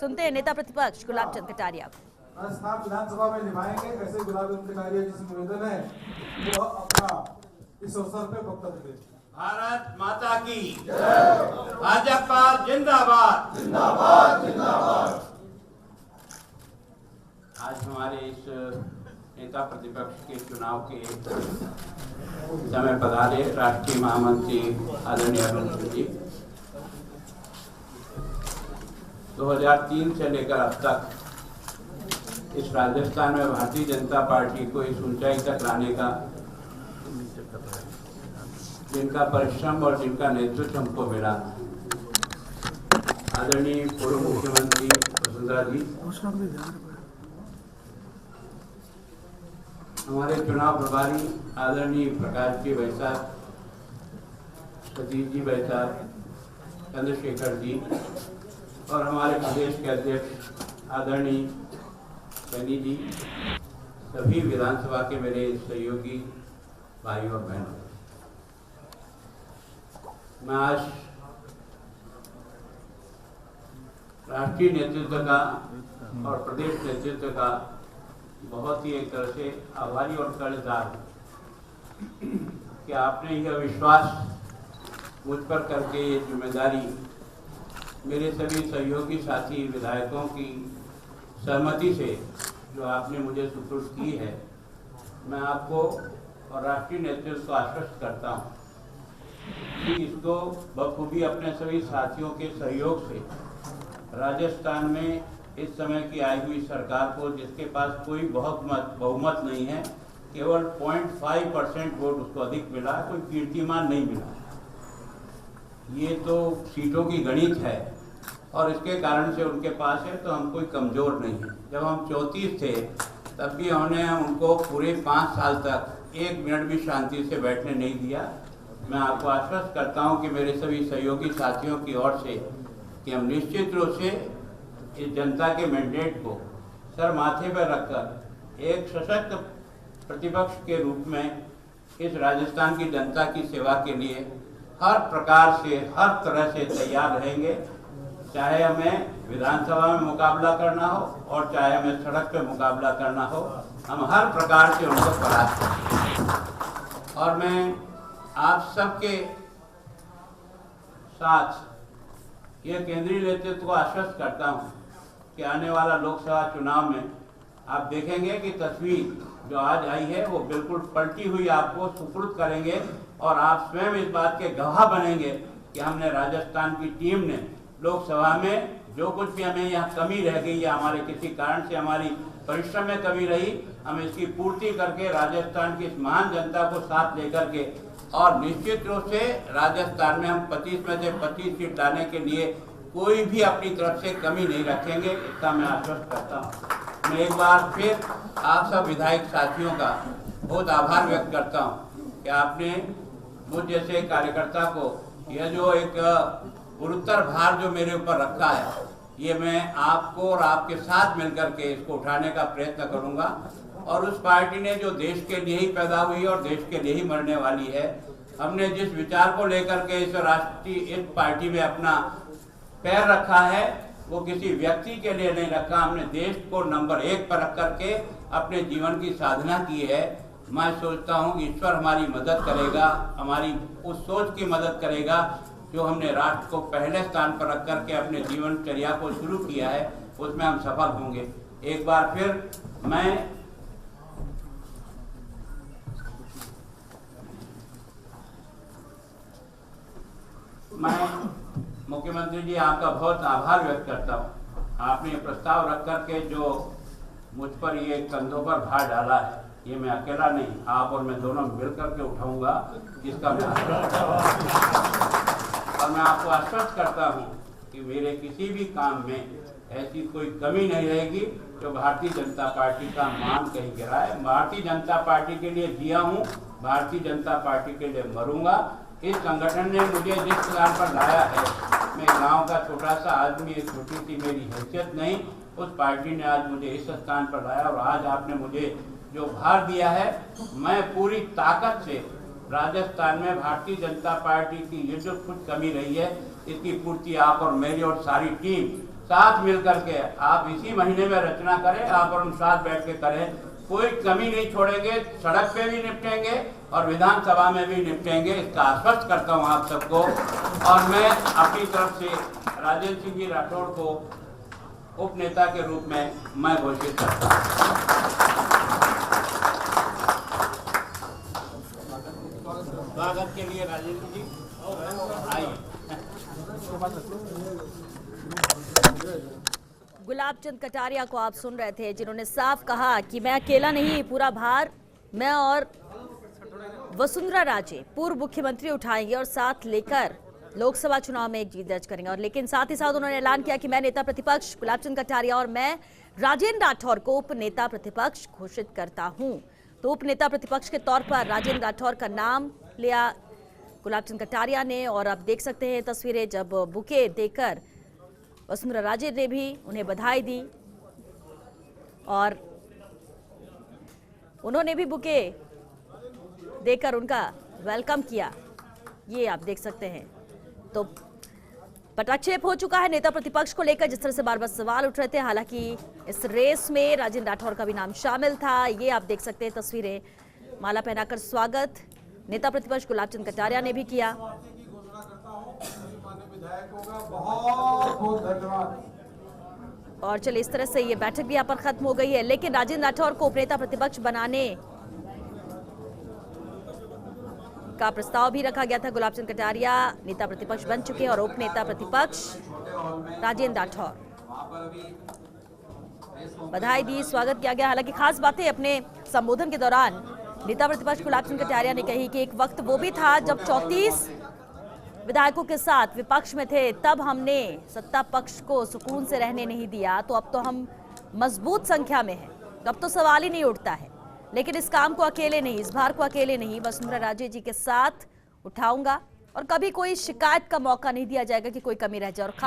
सुनते हैं नेता प्रतिपक्ष गुलाब चंद कटारिया को। राजस्थान विधानसभा में निभाएंगे कैसे गुलाब चंद कटारिया जी से निवेदन है वो अपना इस अवसर पे वक्तव्य दें। भारत माता की भाजपा जिंदाबाद जिंदाबाद जिंदाबाद। आज हमारे इस नेता प्रतिपक्ष के चुनाव के समय पधारे राष्ट्रीय महामंत्री आदरणीय अरुण सिंह जी 2003 से लेकर अब तक इस राजस्थान में भारतीय जनता पार्टी को इस ऊंचाई तक लाने का जिनका परिश्रम और जिनका नेतृत्व हमको मिला, आदरणीय पूर्व मुख्यमंत्री वसुंधरा जी, हमारे चुनाव प्रभारी आदरणीय प्रकाश जी वैसाख, सतीश जी वैसाख, चंद्रशेखर जी और हमारे प्रदेश के अध्यक्ष आदरणीय सैनी जी, सभी विधानसभा के मेरे सहयोगी भाइयों और बहनों, मैं आज राष्ट्रीय नेतृत्व का और प्रदेश नेतृत्व का बहुत ही एक तरह से आभारी और कर्जदार कि आपने यह विश्वास मुझ पर करके ये जिम्मेदारी मेरे सभी सहयोगी साथी विधायकों की सहमति से जो आपने मुझे सुपुर्द की है, मैं आपको और राष्ट्रीय नेतृत्व को आश्वस्त करता हूँ कि इसको बखूबी अपने सभी साथियों के सहयोग से राजस्थान में इस समय की आई हुई सरकार को, जिसके पास कोई बहुमत नहीं है, केवल 0.5% वोट उसको अधिक मिला, कोई कीर्तिमान नहीं मिला। ये तो सीटों की गणित है और इसके कारण से उनके पास है, तो हम कोई कमजोर नहीं है। जब हम 34 थे तब भी हमने उनको पूरे 5 साल तक 1 मिनट भी शांति से बैठने नहीं दिया। मैं आपको आश्वस्त करता हूं कि मेरे सभी सहयोगी साथियों की ओर से कि हम निश्चित रूप से इस जनता के मैंडेट को सर माथे पर रखकर एक सशक्त प्रतिपक्ष के रूप में इस राजस्थान की जनता की सेवा के लिए हर प्रकार से, हर तरह से तैयार रहेंगे, चाहे हमें विधानसभा में मुकाबला करना हो और चाहे हमें सड़क पे मुकाबला करना हो, हम हर प्रकार से उनको परास्त करेंगे। और मैं आप सबके साथ ये केंद्रीय नेतृत्व को आश्वस्त करता हूं कि आने वाला लोकसभा चुनाव में आप देखेंगे कि तस्वीर जो आज आई है वो बिल्कुल पलटी हुई आपको सुपुर्द करेंगे और आप स्वयं इस बात के गवाह बनेंगे कि हमने राजस्थान की टीम ने लोकसभा में जो कुछ भी हमें यहाँ कमी रह गई या हमारे किसी कारण से हमारी परिश्रम में कमी रही, हम इसकी पूर्ति करके राजस्थान की इस महान जनता को साथ लेकर के और निश्चित रूप से राजस्थान में हम 25 में से 25 सीट लाने के लिए कोई भी अपनी तरफ से कमी नहीं रखेंगे, इसका मैं आश्वस्त करता हूँ। मैं एक बार फिर आप सब विधायक साथियों का बहुत आभार व्यक्त करता हूँ कि आपने मुझ जैसे कार्यकर्ता को यह जो एक गुरुतर भार जो मेरे ऊपर रखा है, ये मैं आपको और आपके साथ मिलकर के इसको उठाने का प्रयत्न करूंगा। और उस पार्टी ने जो देश के लिए ही पैदा हुई और देश के लिए ही मरने वाली है, हमने जिस विचार को लेकर के इस पार्टी में अपना पैर रखा है वो किसी व्यक्ति के लिए नहीं रखा, हमने देश को नंबर 1 पर रख करके अपने जीवन की साधना की है। मैं सोचता हूँ ईश्वर हमारी मदद करेगा, हमारी उस सोच की मदद करेगा जो हमने राष्ट्र को पहले स्थान पर रख करके अपने जीवनचर्या को शुरू किया है, उसमें हम सफल होंगे। एक बार फिर मैं मुख्यमंत्री जी आपका बहुत आभार व्यक्त करता हूँ। आपने ये प्रस्ताव रख करके जो मुझ पर ये कंधों पर भार डाला है, ये मैं अकेला नहीं, आप और मैं दोनों मिल करके उठाऊंगा, इसका मैं और मैं आपको आश्वस्त करता हूँ कि मेरे किसी भी काम में ऐसी कोई कमी नहीं रहेगी जो भारतीय जनता पार्टी का मान कहीं गिराए। भारतीय जनता पार्टी के लिए जिया हूँ, भारतीय जनता पार्टी के लिए मरूंगा। इस संगठन ने मुझे जिस स्थान पर लाया है, मैं गांव का छोटा सा आदमी, एक छोटी सी मेरी हैसियत नहीं, उस पार्टी ने आज मुझे इस स्थान पर लाया और आज आपने मुझे जो भार दिया है, मैं पूरी ताकत से राजस्थान में भारतीय जनता पार्टी की ये जो कुछ कमी रही है, इसकी पूर्ति आप और मेरी और सारी टीम साथ मिल करके आप इसी महीने में रचना करें, आप और हम साथ बैठ के करें, कोई कमी नहीं छोड़ेंगे, सड़क पे भी निपटेंगे और विधानसभा में भी निपटेंगे, इसका आश्वस्त करता हूं आप सबको। और मैं अपनी तरफ से राजेंद्र सिंह जी राठौड़ को उप नेता के रूप में मैं घोषित करता हूं। स्वागत के लिए राजेंद्र जी आइए। गुलाब चंद कटारिया को आप सुन रहे थे, जिन्होंने साफ कहा कि मैं अकेला नहीं, पूरा भार मैं और वसुंधरा राजे पूर्व मुख्यमंत्री उठाएंगे और साथ लेकर लोकसभा चुनाव में एक जीत दर्ज करेंगे। और लेकिन साथ ही साथ उन्होंने ऐलान किया कि मैं नेता प्रतिपक्ष गुलाब चंद कटारिया और मैं राजेंद्र राठौर को उप नेता प्रतिपक्ष घोषित करता हूं। तो उप नेता प्रतिपक्ष के तौर पर राजेंद्र राठौर का नाम लिया गुलाब चंद कटारिया ने। और आप देख सकते हैं तस्वीरें, जब बुके देकर वसुंधरा राजे ने भी उन्हें बधाई दी और उन्होंने भी बुके देकर उनका वेलकम किया, ये आप देख सकते हैं। तो पटाक्षेप हो चुका है नेता प्रतिपक्ष को लेकर, जिस तरह से बार बार सवाल उठ रहे थे। हालांकि इस रेस में राजेंद्र राठौर का भी नाम शामिल था, ये आप देख सकते हैं तस्वीरें। माला पहनाकर स्वागत नेता प्रतिपक्ष गुलाब चंद कटारिया ने भी किया। बहुत बहुत धन्यवाद। और चलिए, इस तरह से ये बैठक भी यहाँ पर खत्म हो गई है। लेकिन राजेंद्र राठौर को उपनेता प्रतिपक्ष बनाने का प्रस्ताव भी रखा गया था। गुलाब चंद कटारिया नेता प्रतिपक्ष बन चुके हैं और उपनेता प्रतिपक्ष राजेंद्र राठौर। बधाई दी, स्वागत किया गया। हालांकि खास बातें अपने संबोधन के दौरान नेता प्रतिपक्ष गुलाब चंद कटारिया ने कही कि एक वक्त वो भी था जब 34 विधायकों के साथ विपक्ष में थे, तब हमने सत्ता पक्ष को सुकून से रहने नहीं दिया, तो अब तो हम मजबूत संख्या में हैं, अब तो सवाल ही नहीं उठता है। लेकिन इस काम को अकेले नहीं, इस भार को अकेले नहीं, वसुंधरा राजे जी के साथ उठाऊंगा और कभी कोई शिकायत का मौका नहीं दिया जाएगा कि कोई कमी रह जाए। और खास